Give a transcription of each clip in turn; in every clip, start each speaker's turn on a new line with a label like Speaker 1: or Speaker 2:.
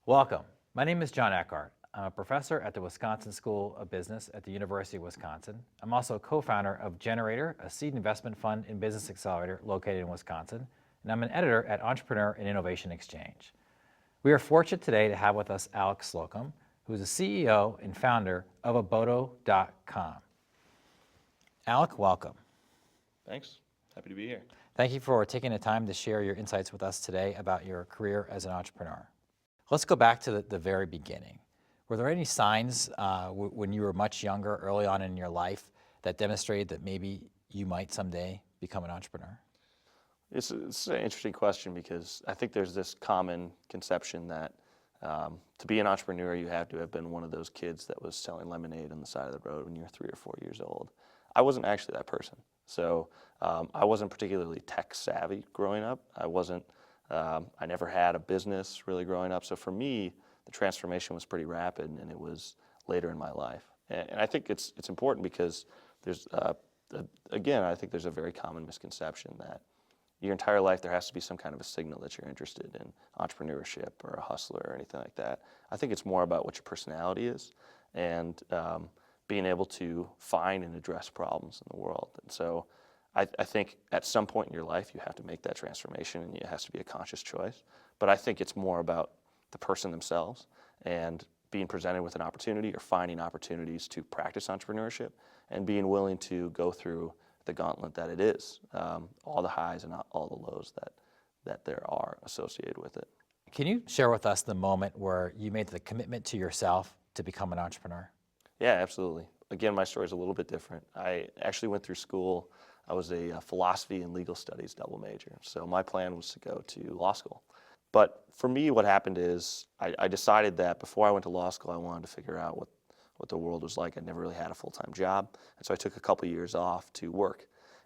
Speaker 1: Welcome. My name is Jon Eckhardt. I'm a professor at the Wisconsin School of Business at the University of Wisconsin. I'm also co-founder of Generator, a seed investment fund and business accelerator located in Wisconsin, and I'm an editor at Entrepreneur and Innovation Exchange. We are fortunate today to have with us Alec Slocum, who is the CEO and founder of ABODO.com. Alec, welcome.
Speaker 2: Thanks. Happy to be here.
Speaker 1: Thank you for taking the time to share your insights with us today about your career as an entrepreneur. Let's go back to the very beginning. Were there any signs when you were much younger, early on in your life, that demonstrated that maybe you might someday become an entrepreneur?
Speaker 2: It's an interesting question because I think there's this common conception that to be an entrepreneur, you have to have been one of those kids that was selling lemonade on the side of the road when you were 3 or 4 years old. I wasn't actually that person. So I wasn't particularly tech savvy growing up. I never had a business really growing up. So for me, the transformation was pretty rapid, and it was later in my life. And I think it's important because there's, again, I think there's a very common misconception that your entire life there has to be some kind of a signal that you're interested in entrepreneurship or a hustler or anything like that. I think it's more about what your personality is and being able to find and address problems in the world. And so I think at some point in your life you have to make that transformation, and it has to be a conscious choice. But I think it's more about the person themselves and being presented with an opportunity or finding opportunities to practice entrepreneurship and being willing to go through the gauntlet that it is, all the highs and all the lows that there are associated with it.
Speaker 1: Can you share with us the moment where you made the commitment to yourself to become an entrepreneur?
Speaker 2: Yeah, absolutely. Again, my story is a little bit different. I actually went through school. I was a philosophy and legal studies double major. So my plan was to go to law school. But for me, what happened is I decided that before I went to law school, I wanted to figure out what the world was like. I never really had a full-time job. And so I took a couple years off to work.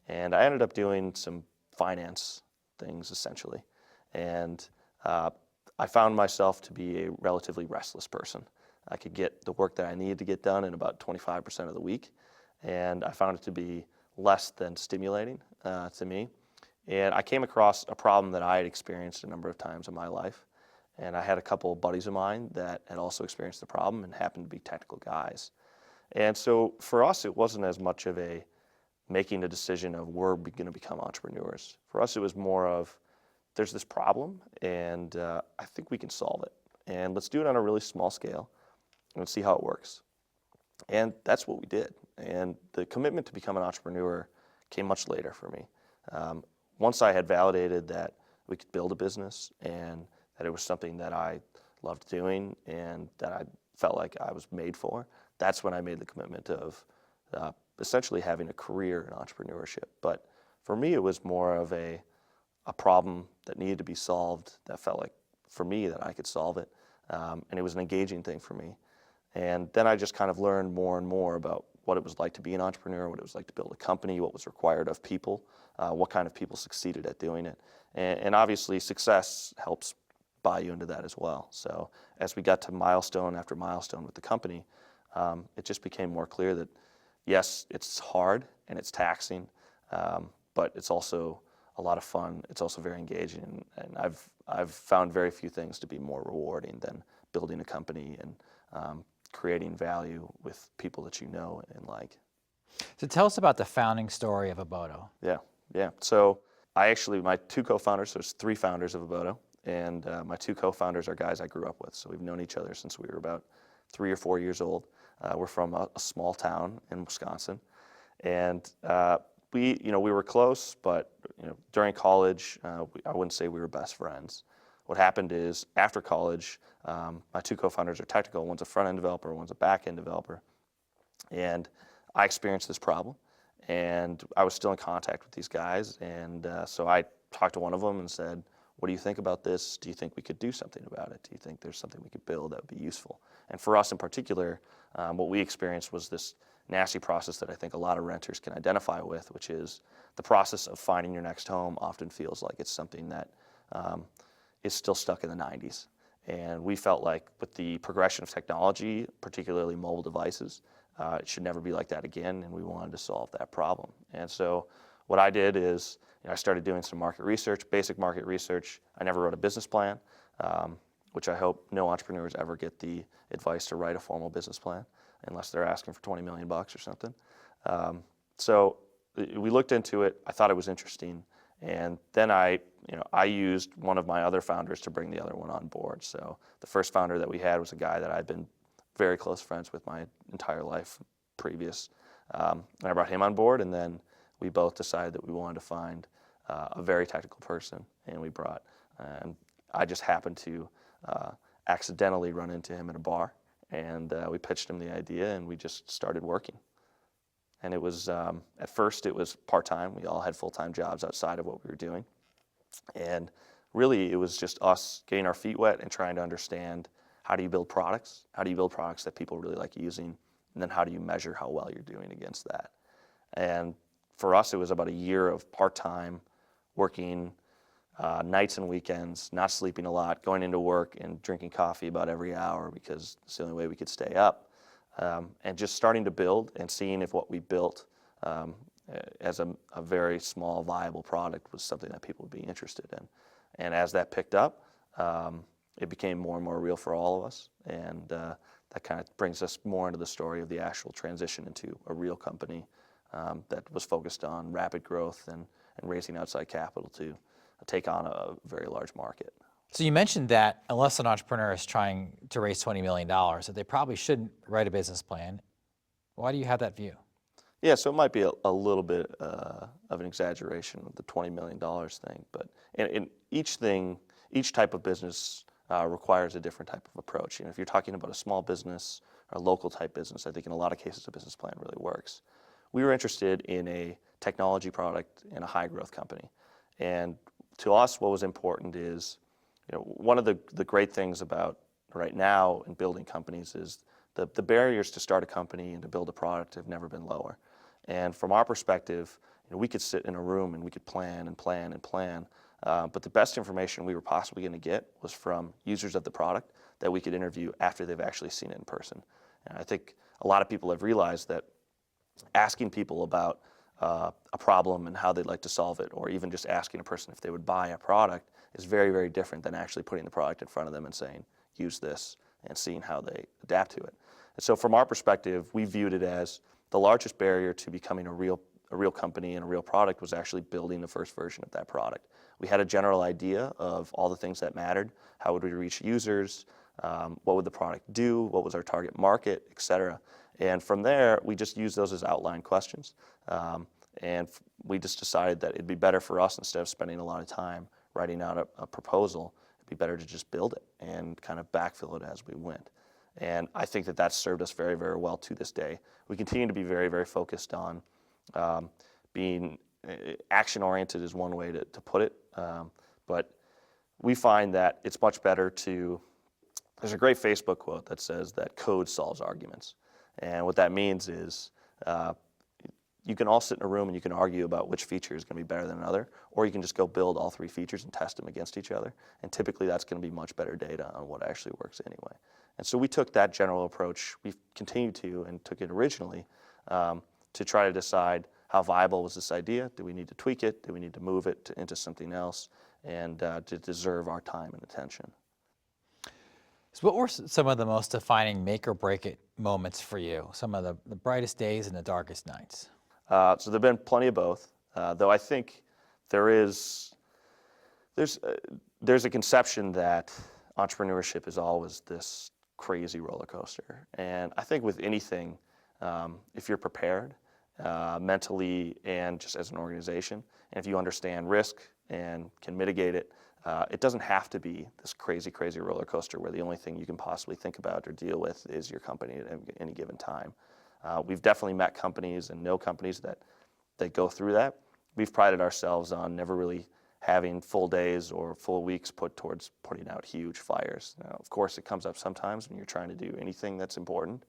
Speaker 2: And I ended up doing some finance things, essentially. And I found myself to be a relatively restless person. I could get the work that I needed to get done in about 25% of the week. And I found it to be less than stimulating to me. And I came across a problem that I had experienced a number of times in my life. And I had a couple of buddies of mine that had also experienced the problem and happened to be technical guys. And so for us, it wasn't as much of a making a decision of we're going to become entrepreneurs. For us, it was more of there's this problem, and I think we can solve it. And let's do it on a really small scale, and let's see how it works. And that's what we did. And the commitment to become an entrepreneur came much later for me. Once I had validated that we could build a business and that it was something that I loved doing and that I felt like I was made for, that's when I made the commitment of essentially having a career in entrepreneurship. But for me, it was more of a problem that needed to be solved that felt like, for me, that I could solve it. And it was an engaging thing for me. And then I just kind of learned more and more about what it was like to be an entrepreneur, what it was like to build a company, what was required of people, what kind of people succeeded at doing it. And obviously success helps buy you into that as well. So as we got to milestone after milestone with the company, it just became more clear that yes, it's hard and it's taxing, but it's also a lot of fun. It's also very engaging. And I've found very few things to be more rewarding than building a company and creating value with people that you know and like.
Speaker 1: So tell us about the founding story of ABODO.
Speaker 2: Yeah. So my two co-founders, so there's 3 founders of ABODO, and my 2 co-founders are guys I grew up with. So we've known each other since we were about 3 or 4 years old. We're from a small town in Wisconsin, and we were close, but during college, I wouldn't say we were best friends. What happened is after college, my 2 co-founders are technical. One's a front-end developer, one's a back-end developer. And I experienced this problem, and I was still in contact with these guys. And so I talked to one of them and said, what do you think about this? Do you think we could do something about it? Do you think there's something we could build that would be useful? And for us in particular, what we experienced was this nasty process that I think a lot of renters can identify with, which is the process of finding your next home often feels like it's something that is still stuck in the 90s. And we felt like with the progression of technology, particularly mobile devices, it should never be like that again, and we wanted to solve that problem. And so what I did is I started doing some market research, basic market research. I never wrote a business plan. which I hope no entrepreneurs ever get the advice to write a formal business plan unless they're asking for 20 million bucks or something. So we looked into it. I thought it was interesting. And then I used one of my other founders to bring the other one on board. So the first founder that we had was a guy that I'd been very close friends with my entire life previous. And I brought him on board, and then we both decided that we wanted to find a very technical person, and we brought, and I just happened to accidentally run into him in a bar, and we pitched him the idea, and we just started working. And it was, at first it was part-time. We all had full-time jobs outside of what we were doing. And really it was just us getting our feet wet and trying to understand, how do you build products? How do you build products that people really like using? And then how do you measure how well you're doing against that? And for us, it was about a year of part-time, working nights and weekends, not sleeping a lot, going into work and drinking coffee about every hour because it's the only way we could stay up. And just starting to build and seeing if what we built as a very small, viable product was something that people would be interested in. And as that picked up, it became more and more real for all of us. And that kind of brings us more into the story of the actual transition into a real company that was focused on rapid growth and raising outside capital to take on a very large market.
Speaker 1: So you mentioned that unless an entrepreneur is trying to raise $20 million, that they probably shouldn't write a business plan. Why do you have that view?
Speaker 2: Yeah, so it might be a little bit of an exaggeration of the $20 million thing, but in each type of business requires a different type of approach. If you're talking about a small business or a local type business, I think in a lot of cases a business plan really works. We were interested in a technology product in a high growth company. And to us, what was important is, one of the great things about right now in building companies is the barriers to start a company and to build a product have never been lower. And from our perspective, we could sit in a room and we could plan and plan and plan, but the best information we were possibly going to get was from users of the product that we could interview after they've actually seen it in person. And I think a lot of people have realized that asking people about a problem and how they'd like to solve it, or even just asking a person if they would buy a product, is very, very different than actually putting the product in front of them and saying, use this, and seeing how they adapt to it. And so from our perspective, we viewed it as the largest barrier to becoming a real company and a real product was actually building the first version of that product. We had a general idea of all the things that mattered. How would we reach users? What would the product do? What was our target market, et cetera? And from there, we just used those as outline questions. And we just decided that it'd be better for us, instead of spending a lot of time writing out a proposal, it'd be better to just build it and kind of backfill it as we went. And I think that that's served us very, very well to this day. We continue to be very, very focused on being action-oriented is one way to put it. But we find that it's much better to, there's a great Facebook quote that says that code solves arguments. And what that means is you can all sit in a room and you can argue about which feature is going to be better than another, or you can just go build all three features and test them against each other. And typically that's going to be much better data on what actually works anyway. And so we took that general approach. We've continued to, and took it originally, to try to decide how viable was this idea. Do we need to tweak it? Do we need to move it into something else? And to deserve our time and attention.
Speaker 1: So what were some of the most defining make or break it moments for you? Some of the brightest days and the darkest nights?
Speaker 2: So there have been plenty of both, though I think there's a conception that entrepreneurship is always this crazy roller coaster. And I think with anything, if you're prepared mentally and just as an organization, and if you understand risk and can mitigate it, it doesn't have to be this crazy, crazy roller coaster where the only thing you can possibly think about or deal with is your company at any given time. We've definitely met companies and know companies that go through that. We've prided ourselves on never really having full days or full weeks put towards putting out huge fires. Now, of course, it comes up sometimes when you're trying to do anything that's important,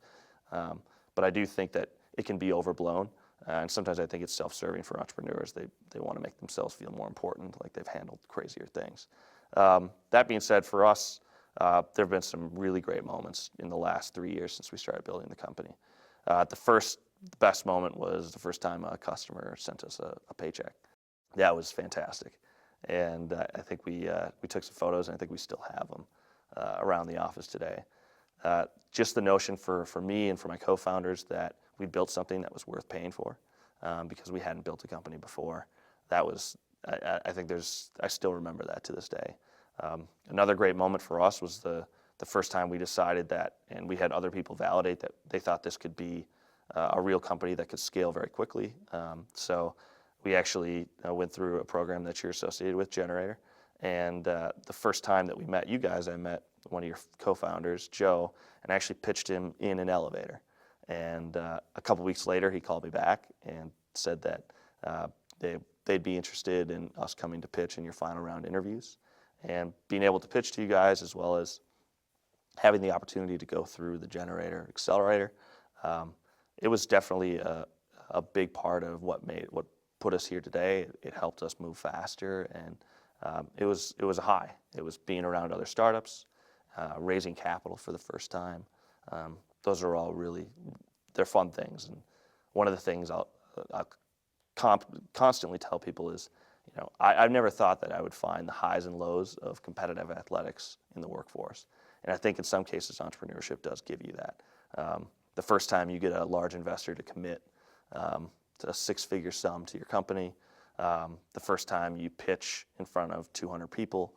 Speaker 2: but I do think that it can be overblown. And sometimes I think it's self-serving for entrepreneurs. They want to make themselves feel more important, like they've handled crazier things. That being said, for us, there have been some really great moments in the last 3 years since we started building the company. The best moment was the first time a customer sent us a paycheck. That was fantastic. And I think we took some photos, and I think we still have them. around the office today. Just the notion for me and for my co-founders that we built something that was worth paying for, because we hadn't built a company before. That was, I think I still remember that to this day. Another great moment for us was the first time we decided that, and we had other people validate that they thought this could be a real company that could scale very quickly. So we actually went through a program that you're associated with, Generator. And the first time that we met you guys, I met one of your co-founders, Joe, and actually pitched him in an elevator. And a couple weeks later, he called me back and said that they'd be interested in us coming to pitch in your final round interviews. And being able to pitch to you guys, as well as having the opportunity to go through the Generator Accelerator, it was definitely a big part of what put us here today. It helped us move faster, and it was a high. It was being around other startups, raising capital for the first time. Those are all they're fun things. And one of the things I'll constantly tell people is, I've never thought that I would find the highs and lows of competitive athletics in the workforce. And I think in some cases, entrepreneurship does give you that. The first time you get a large investor to commit to a six-figure sum to your company, the first time you pitch in front of 200 people,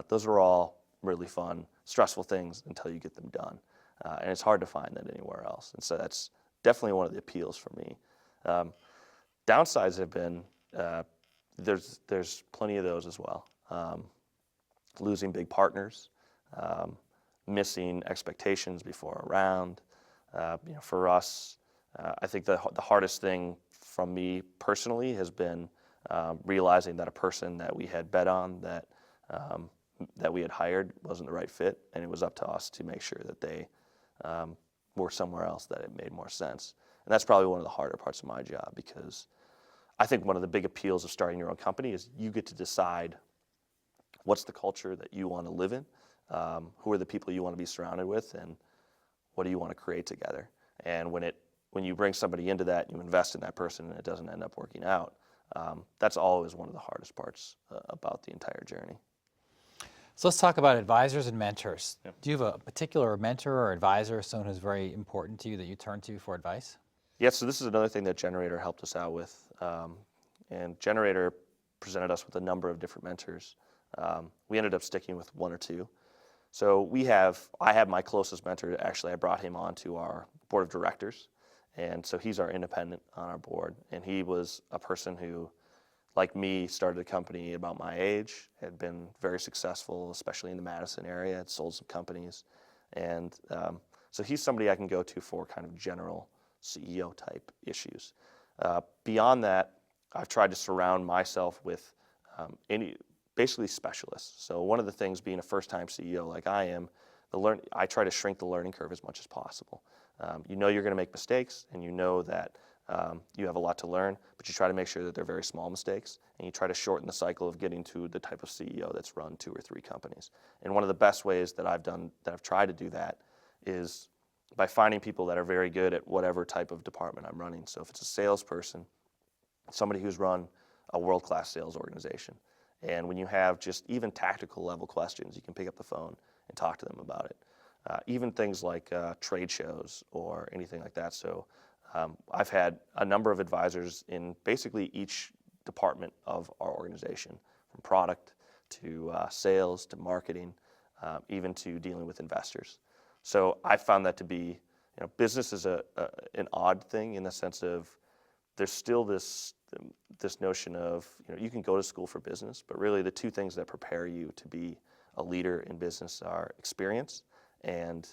Speaker 2: those are all really fun, stressful things until you get them done. And it's hard to find that anywhere else. And so that's definitely one of the appeals for me. Downsides have been, there's plenty of those as well. Losing big partners, missing expectations before a round. For us, I think the hardest thing from me personally has been realizing that a person that we had bet on, that we had hired, wasn't the right fit, and it was up to us to make sure that they were somewhere else that it made more sense. And that's probably one of the harder parts of my job, because I think one of the big appeals of starting your own company is you get to decide what's the culture that you want to live in, who are the people you want to be surrounded with, and what do you want to create together. And when you bring somebody into that, and you invest in that person, and it doesn't end up working out, that's always one of the hardest parts about the entire journey.
Speaker 1: So let's talk about advisors and mentors.
Speaker 2: Yep.
Speaker 1: Do you have a particular mentor or advisor, someone who's very important to you that you turn to for advice?
Speaker 2: Yeah, so this is another thing that Generator helped us out with. And Generator presented us with a number of different mentors. We ended up sticking with one or two. So I have my closest mentor. Actually, I brought him on to our board of directors. And so he's our independent on our board. And he was a person who, like me, started a company about my age, had been very successful, especially in the Madison area, had sold some companies. And so he's somebody I can go to for kind of general CEO type issues. Beyond that, I've tried to surround myself with basically specialists. So one of the things, being a first-time CEO like I am, I try to shrink the learning curve as much as possible. You're going to make mistakes, and you know that you have a lot to learn, but you try to make sure that they're very small mistakes, and you try to shorten the cycle of getting to the type of CEO that's run 2 or 3 companies. And one of the best ways that I've tried to do that is by finding people that are very good at whatever type of department I'm running. So if it's a salesperson, somebody who's run a world-class sales organization. And when you have just even tactical level questions, you can pick up the phone and talk to them about it. Even things like trade shows or anything like that. So I've had a number of advisors in basically each department of our organization, from product to sales to marketing, even to dealing with investors. So I found that to be, business is an odd thing in the sense of there's still this notion of, you can go to school for business, but really the two things that prepare you to be a leader in business are experience and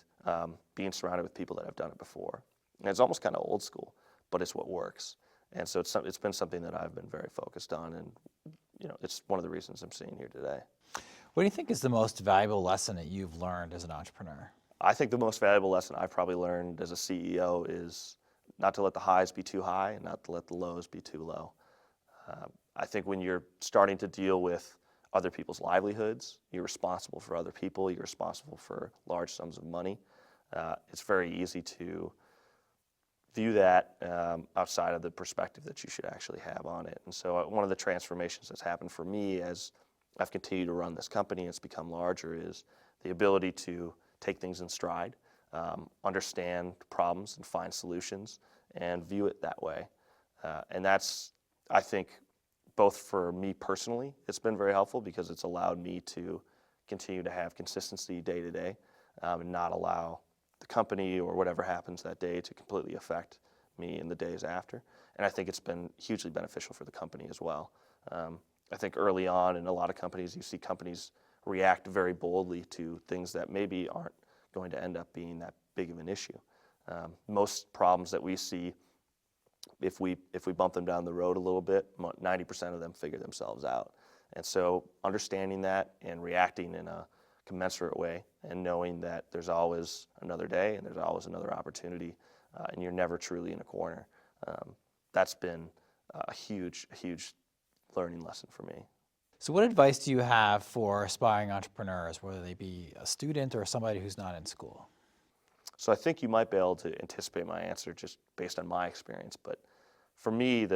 Speaker 2: being surrounded with people that have done it before. And it's almost kind of old school, but it's what works. And so it's been something that I've been very focused on, and it's one of the reasons I'm sitting here today.
Speaker 1: What do you think is the most valuable lesson that you've learned as an entrepreneur?
Speaker 2: I think the most valuable lesson I've probably learned as a CEO is not to let the highs be too high and not to let the lows be too low. I think when you're starting to deal with other people's livelihoods, you're responsible for other people, you're responsible for large sums of money. It's very easy to view that outside of the perspective that you should actually have on it. And so one of the transformations that's happened for me as I've continued to run this company and it's become larger is the ability to take things in stride, understand problems and find solutions, and view it that way. And that's, I think, both for me personally, it's been very helpful because it's allowed me to continue to have consistency day to day, and not allow the company or whatever happens that day to completely affect me in the days after. And I think it's been hugely beneficial for the company as well. I think early on in a lot of companies, you see companies react very boldly to things that maybe aren't going to end up being that big of an issue. Most problems that we see, if we bump them down the road a little bit, 90% of them figure themselves out. And so understanding that and reacting in a commensurate way and knowing that there's always another day and there's always another opportunity, and you're never truly in a corner, that's been a huge learning lesson for me.
Speaker 1: So what advice do you have for aspiring entrepreneurs, whether they be a student or somebody who's not in school?
Speaker 2: So I think you might be able to anticipate my answer just based on my experience. But for me,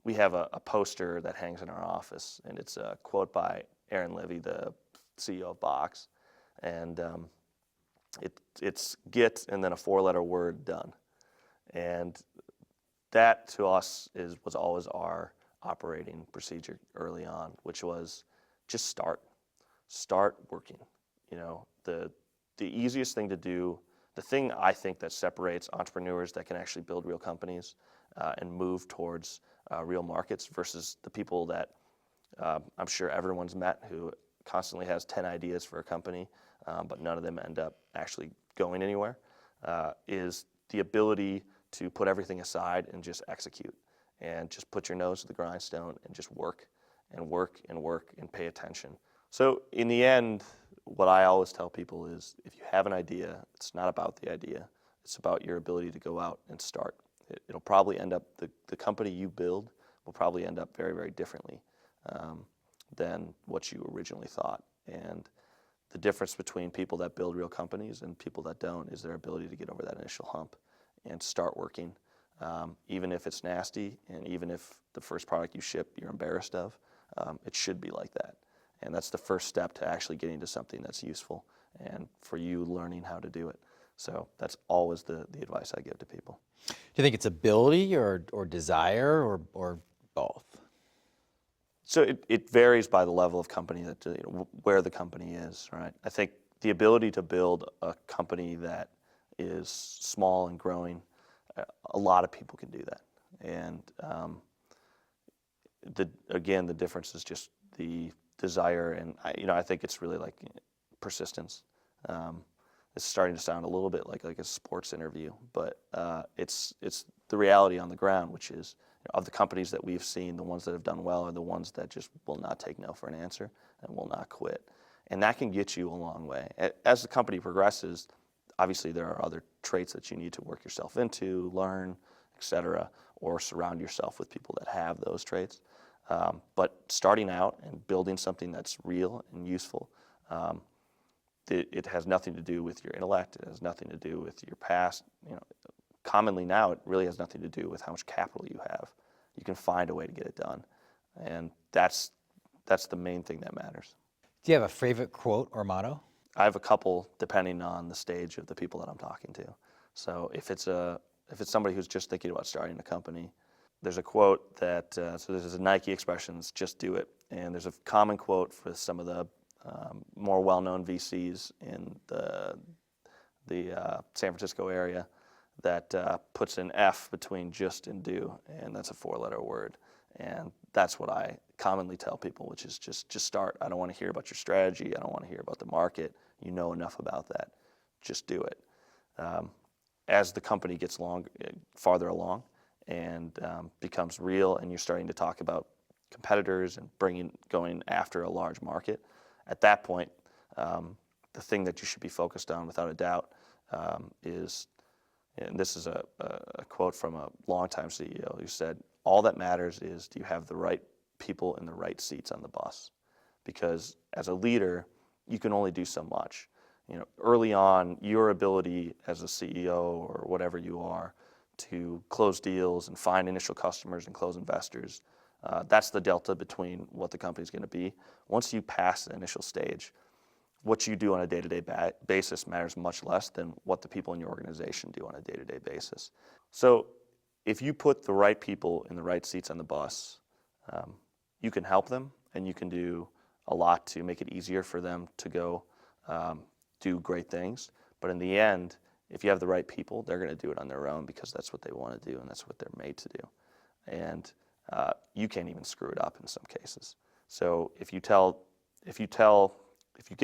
Speaker 2: we have a poster that hangs in our office, and it's a quote by Aaron Levy, the CEO of Box. And it's get and then a 4-letter word, done. And that to us was always our operating procedure early on, which was just start working. You know, the easiest thing to do, the thing I think that separates entrepreneurs that can actually build real companies and move towards real markets versus the people that I'm sure everyone's met who constantly has 10 ideas for a company, but none of them end up actually going anywhere, is the ability to put everything aside and just execute and just put your nose to the grindstone and just work and work and work and pay attention. So in the end, what I always tell people is if you have an idea, it's not about the idea. It's about your ability to go out and start. It'll probably end up, the company you build will probably end up very, very differently than what you originally thought. And the difference between people that build real companies and people that don't is their ability to get over that initial hump and start working. Even if it's nasty and even if the first product you ship you're embarrassed of, it should be like that. And that's the first step to actually getting to something that's useful and for you learning how to do it. So that's always the advice I give to people.
Speaker 1: Do you think it's ability or desire or both?
Speaker 2: So it varies by the level of company, where the company is, right? I think the ability to build a company that is small and growing, a lot of people can do that. And the difference is just the desire, and I think it's really like persistence. It's starting to sound a little bit like a sports interview, but it's the reality on the ground, which is of the companies that we've seen, the ones that have done well are the ones that just will not take no for an answer and will not quit. And that can get you a long way. As the company progresses, obviously there are other traits that you need to work yourself into, learn, etc., or surround yourself with people that have those traits. But starting out and building something that's real and useful, it has nothing to do with your intellect. It has nothing to do with your past. Commonly now, it really has nothing to do with how much capital you have. You can find a way to get it done, and that's the main thing that matters.
Speaker 1: Do you have a favorite quote or motto?
Speaker 2: I have a couple depending on the stage of the people that I'm talking to. So if it's somebody who's just thinking about starting a company, there's a quote that so there's a Nike expression, it's just do it, and there's a common quote for some of the more well-known VCs in the San Francisco area that puts an F between just and do, and that's a 4-letter word. And that's what I commonly tell people, which is just start. I don't want to hear about your strategy. I don't want to hear about the market. You know enough about that. Just do it. As the company gets farther along and becomes real, and you're starting to talk about competitors and going after a large market, at that point, the thing that you should be focused on, without a doubt, is, and this is a quote from a longtime CEO who said, all that matters is, do you have the right people in the right seats on the bus? Because as a leader, you can only do so much. Early on, your ability as a CEO or whatever you are to close deals and find initial customers and close investors, that's the delta between what the company's going to be. Once you pass the initial stage, what you do on a day-to-day basis matters much less than what the people in your organization do on a day-to-day basis. So if you put the right people in the right seats on the bus, you can help them, and you can do a lot to make it easier for them to go do great things. But in the end, if you have the right people, they're going to do it on their own because that's what they want to do and that's what they're made to do. And you can't even screw it up in some cases. So if you get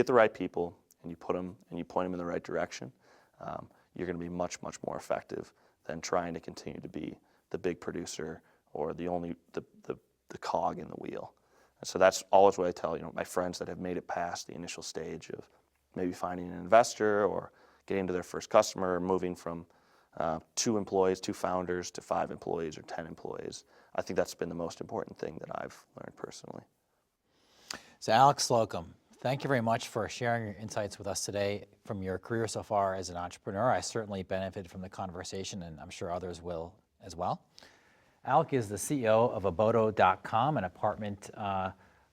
Speaker 2: the right people and you put them and you point them in the right direction, you're going to be much, much more effective than trying to continue to be the big producer or the cog in the wheel. And so that's always what I tell my friends that have made it past the initial stage of maybe finding an investor or getting to their first customer, or moving from 2 employees, 2 founders to 5 employees or 10 employees. I think that's been the most important thing that I've learned personally.
Speaker 1: So Alec Slocum, thank you very much for sharing your insights with us today from your career so far as an entrepreneur. I certainly benefited from the conversation, and I'm sure others will as well. Alec is the CEO of ABODO.com, an apartment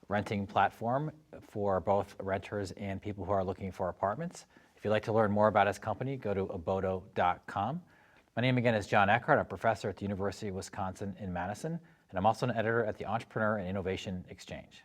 Speaker 1: renting platform for both renters and people who are looking for apartments. If you'd like to learn more about his company, go to ABODO.com. My name again is Jon Eckhardt. I'm a professor at the University of Wisconsin in Madison, and I'm also an editor at the Entrepreneur and Innovation Exchange.